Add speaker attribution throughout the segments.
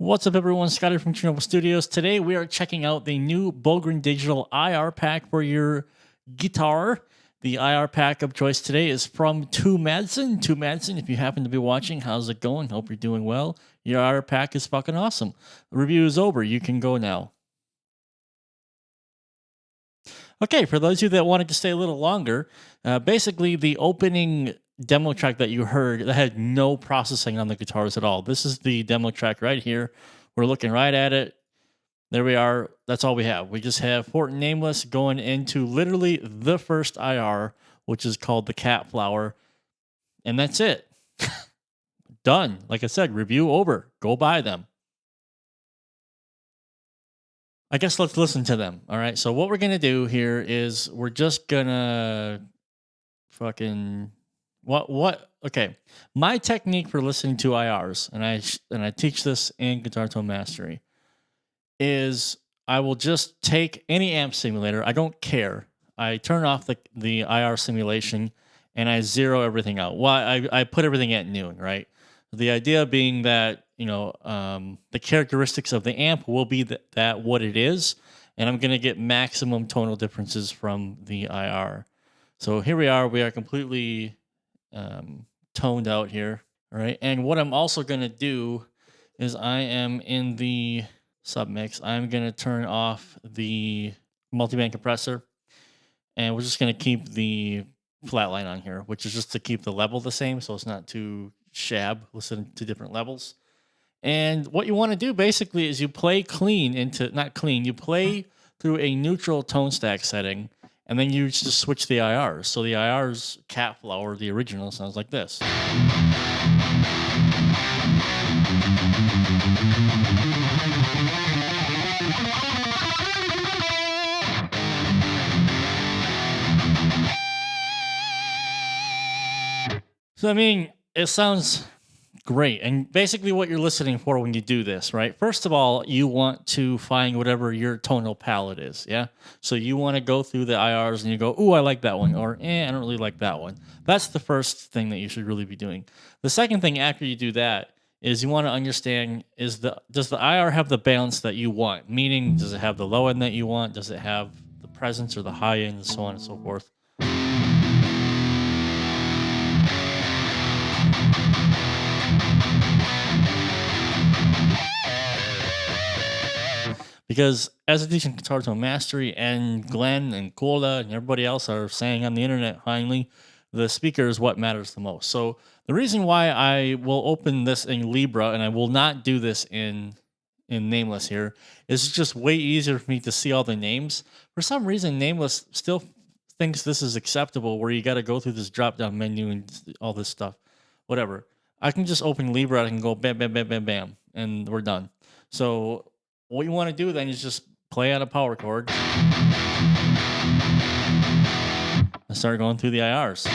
Speaker 1: What's up, everyone? Scotty from Chernobyl Studios. Today we are checking out the new Bogren Digital IR pack for your guitar. The IR pack of choice today is from Tue Madsen. Tue Madsen, if you happen to be watching, how's it going? Hope you're doing well. Your IR pack is fucking awesome. The review is over. You can go now. Okay, for those of you that wanted to stay a little longer, basically the opening demo track that you heard that had no processing on the guitars at all. This is the demo track right here. We're looking right at it. There we are. That's all we have. We just have Fort Nameless going into literally the first IR, which is called the Cat Flower. And that's it. Done. Like I said, review over. Go buy them. I guess let's listen to them. All right. So what we're going to do here is we're just going to fucking okay. My technique for listening to IRs, and I teach this in Guitar Tone Mastery, is I will just take any amp simulator. I don't care. I turn off the IR simulation and I zero everything out. Well, I put everything at noon, right? The idea being that, the characteristics of the amp will be that what it is, and I'm going to get maximum tonal differences from the IR. So here we are. We are completely toned out here. All right. And what I'm also going to do is I am in the submix. I'm going to turn off the multiband compressor, and we're just going to keep the flat line on here, which is just to keep the level the same. So it's not too shab, listen to different levels. And what you want to do basically is you play you play through a neutral tone stack setting, and then you just switch the IRs. So the IR's Cat Flower, the original, sounds like this. So, I mean, it sounds great. And basically what you're listening for when you do this, right? First of all, you want to find whatever your tonal palette is, yeah? So you want to go through the IRs and you go, ooh, I like that one, or I don't really like that one. That's the first thing that you should really be doing. The second thing after you do that is you want to understand, does the IR have the balance that you want? Meaning, does it have the low end that you want? Does it have the presence or the high end, and so on and so forth? Because as a teaching Guitar Tone Mastery, and Glenn and Cola and everybody else are saying on the internet, finally, the speaker is what matters the most. So the reason why I will open this in Libra and I will not do this in Nameless here is it's just way easier for me to see all the names. For some reason, Nameless still thinks this is acceptable, where you got to go through this drop-down menu and all this stuff. Whatever. I can just open Libra, I can go bam, bam, bam, bam, bam, and we're done. So what you want to do then is just play on a power chord and start going through the IRs.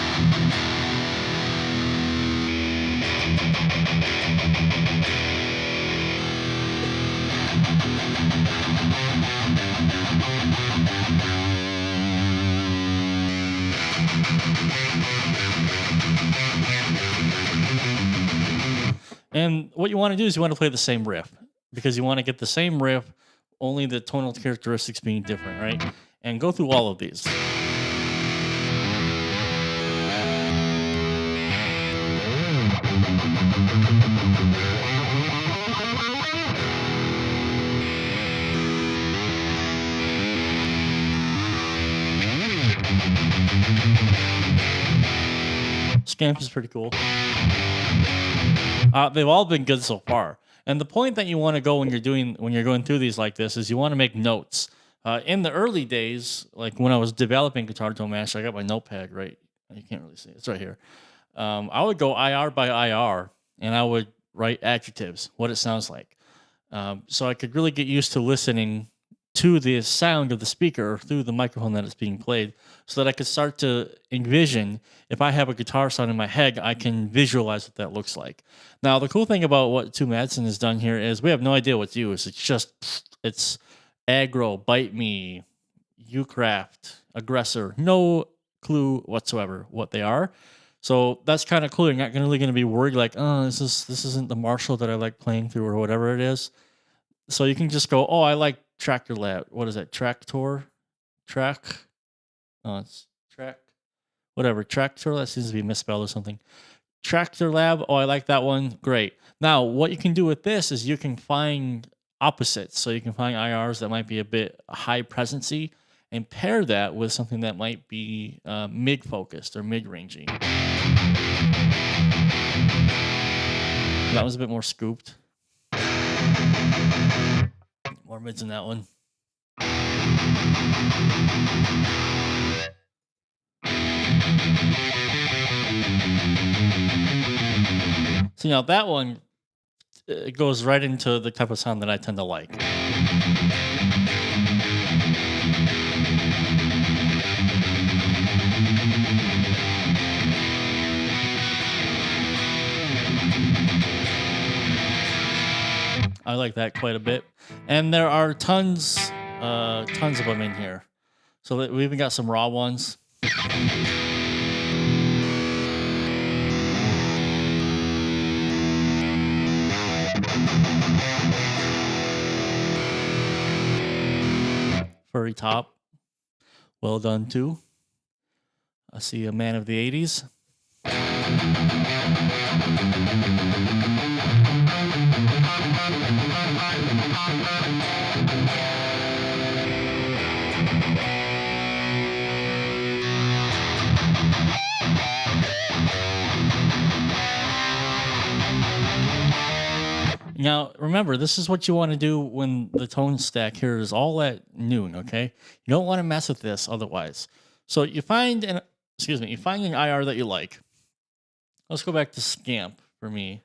Speaker 1: And what you want to do is you want to play the same riff, because you want to get the same riff, only the tonal characteristics being different, right? And go through all of these. Scamp is pretty cool. They've all been good so far. And the point that you want to go when you're going through these like this is you want to make notes. In the early days, like when I was developing Guitar Tone Master, I got my notepad right. You can't really see it. It's right here. I would go IR by IR, and I would write adjectives, what it sounds like. So I could really get used to listening to the sound of the speaker through the microphone that it's being played, so that I could start to envision, if I have a guitar sound in my head, I can visualize what that looks like. Now, the cool thing about what Tue Madsen has done here is we have no idea what to use. It's aggro, bite me, Ucraft, aggressor, no clue whatsoever what they are. So that's kind of cool. You're not really going to be worried like, oh, this isn't the Marshall that I like playing through or whatever it is. So you can just go, oh, I like Tractor Lab. What is it? Tractor? Track? Oh, it's track. Whatever. Tractor. That seems to be misspelled or something. Tractor Lab. Oh, I like that one. Great. Now, what you can do with this is you can find opposites. So you can find IRs that might be a bit high presency and pair that with something that might be mid focused or mid rangey. That was a bit more scooped. More mids in that one. So now that one, it goes right into the type of sound that I tend to like. I like that quite a bit. And there are tons of them in here. So we even got some raw ones. Furry top. Well done, too. I see a man of the 80s. Now, remember, this is what you want to do when the tone stack here is all at noon, okay? You don't want to mess with this otherwise. So you find an IR that you like. Let's go back to Scamp for me.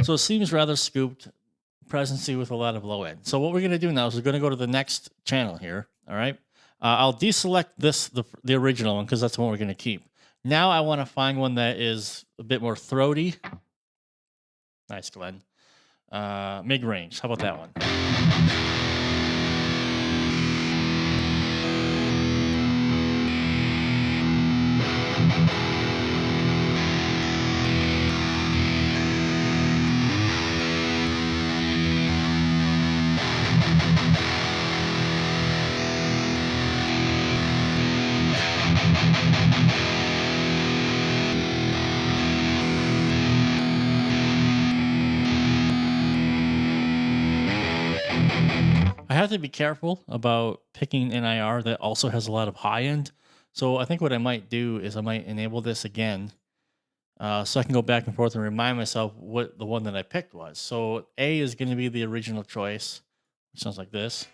Speaker 1: So it seems rather scooped, presency with a lot of low end. So what we're going to do now is we're going to go to the next channel here, all right? I'll deselect the original one because that's the one we're going to keep. Now I want to find one that is a bit more throaty. Nice, Glenn. Mid-range. How about that one? I have to be careful about picking an IR that also has a lot of high end. So I think what I might do is I might enable this again so I can go back and forth and remind myself what the one that I picked was. So A is going to be the original choice, which sounds like this.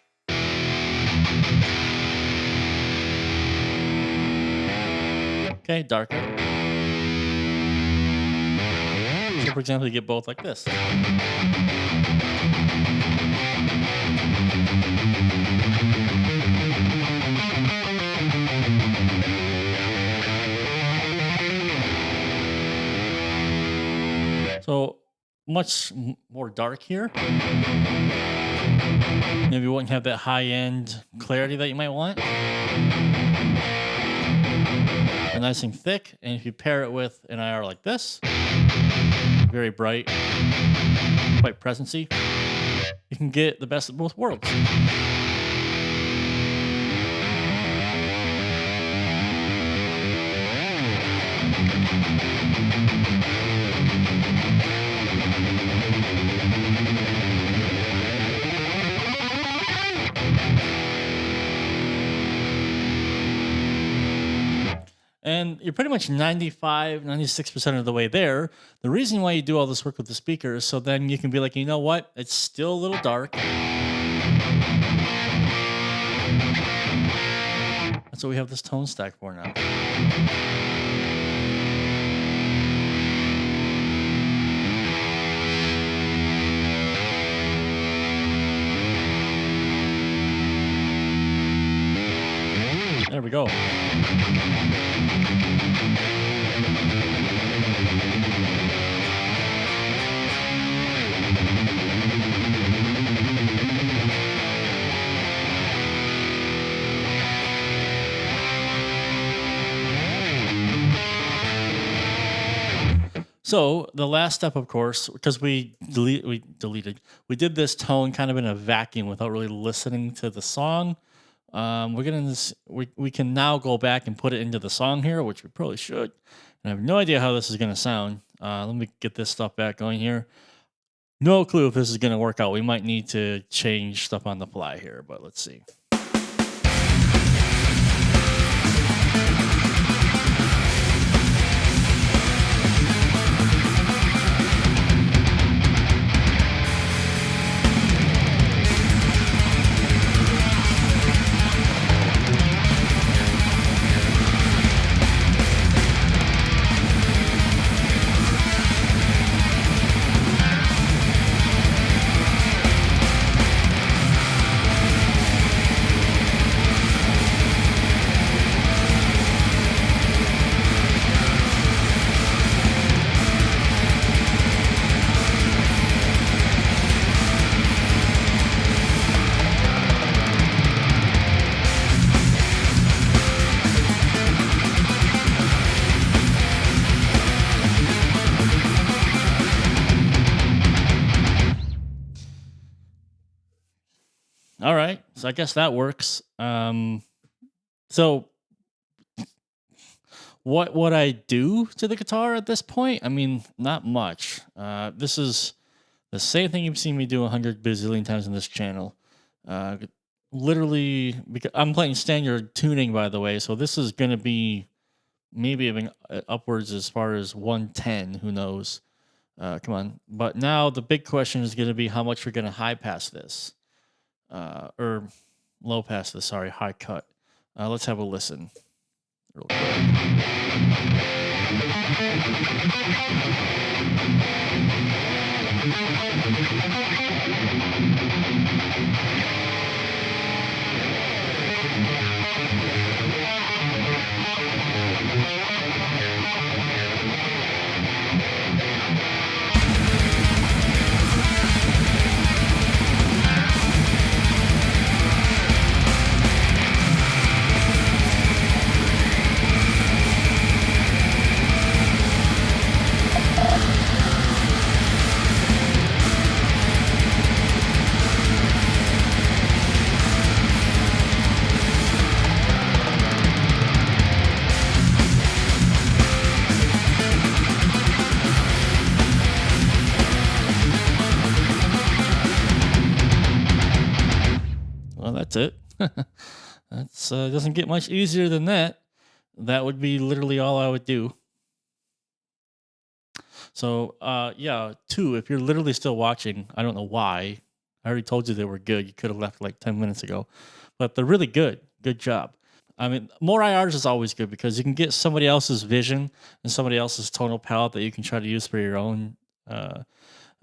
Speaker 1: Okay, darker. So for example, you get both like this. So much more dark here. Maybe you wouldn't have that high-end clarity that you might want. A nice and thick, and if you pair it with an IR like this, very bright, quite presency, you can get the best of both worlds. And you're pretty much 95, 96% of the way there. The reason why you do all this work with the speaker is so then you can be like, you know what? It's still a little dark. That's what we have this tone stack for now. There we go. So the last step, of course, because we did this tone kind of in a vacuum without really listening to the song. We can now go back and put it into the song here, which we probably should. And I have no idea how this is going to sound. Let me get this stuff back going here. No clue if this is going to work out. We might need to change stuff on the fly here, but let's see. All right, so I guess that works. So what would I do to the guitar at this point? I mean, not much. This is the same thing you've seen me do 100 bazillion times on this channel. Literally, because I'm playing standard tuning, by the way, so this is going to be maybe even upwards as far as 110, who knows. Come on. But now the big question is going to be how much we're going to high pass this. Or low pass this, sorry, high cut. Let's have a listen real quick. Well, that's it. That's doesn't get much easier than that. That would be literally all I would do. So, yeah, two, if you're literally still watching, I don't know why. I already told you they were good. You could have left like 10 minutes ago. But they're really good. Good job. I mean, more IRs is always good because you can get somebody else's vision and somebody else's tonal palette that you can try to use for your own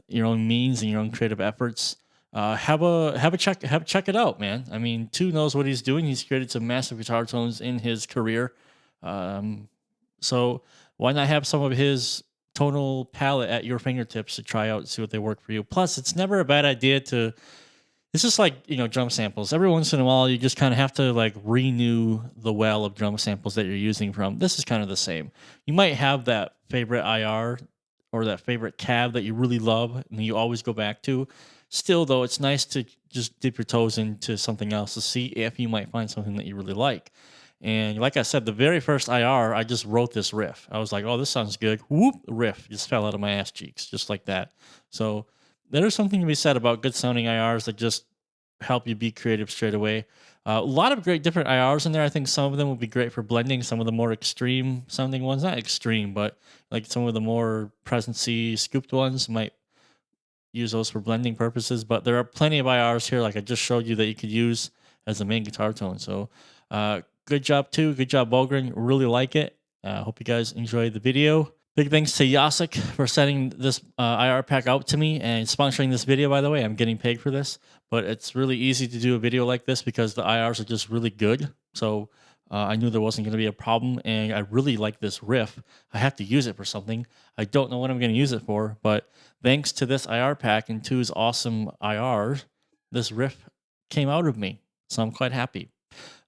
Speaker 1: means and your own creative efforts. Have a check it out, man. I mean, Tue knows what he's doing. He's created some massive guitar tones in his career. So why not have some of his tonal palette at your fingertips to try out and see what they work for you? Plus, it's never a bad idea to. It's just like, drum samples. Every once in a while, you just kind of have to like renew the well of drum samples that you're using from. This is kind of the same. You might have that favorite IR or that favorite cab that you really love and you always go back to. Still, though, it's nice to just dip your toes into something else to see if you might find something that you really like. And like I said, the very first IR, I just wrote this riff. I was like, oh, this sounds good. Whoop, riff just fell out of my ass cheeks, just like that. So there's something to be said about good sounding IRs that just help you be creative straight away. A lot of great different IRs in there. I think some of them would be great for blending. Some of the more extreme sounding ones, not extreme, but like some of the more presency scooped ones might use those for blending purposes. But there are plenty of IRs here, like I just showed you, that you could use as a main guitar tone. So good job, Tue. Good job, Bogren. Really like it. Hope you guys enjoyed the video. Big thanks to Jacek for sending this IR pack out to me and sponsoring this video, by the way. I'm getting paid for this, but it's really easy to do a video like this because the IRs are just really good. So I knew there wasn't going to be a problem, and I really like this riff. I have to use it for something. I don't know what I'm going to use it for, but thanks to this IR pack and Tue's awesome IR, this riff came out of me. So I'm quite happy.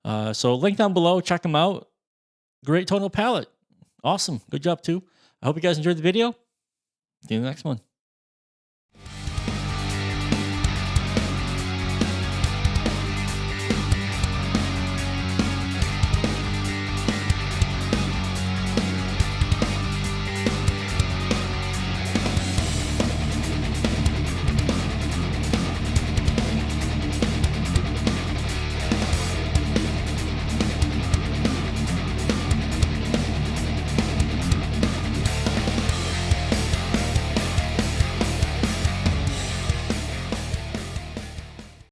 Speaker 1: So link down below. Check them out. Great tonal palette. Awesome. Good job, Tue. I hope you guys enjoyed the video. See you in the next one.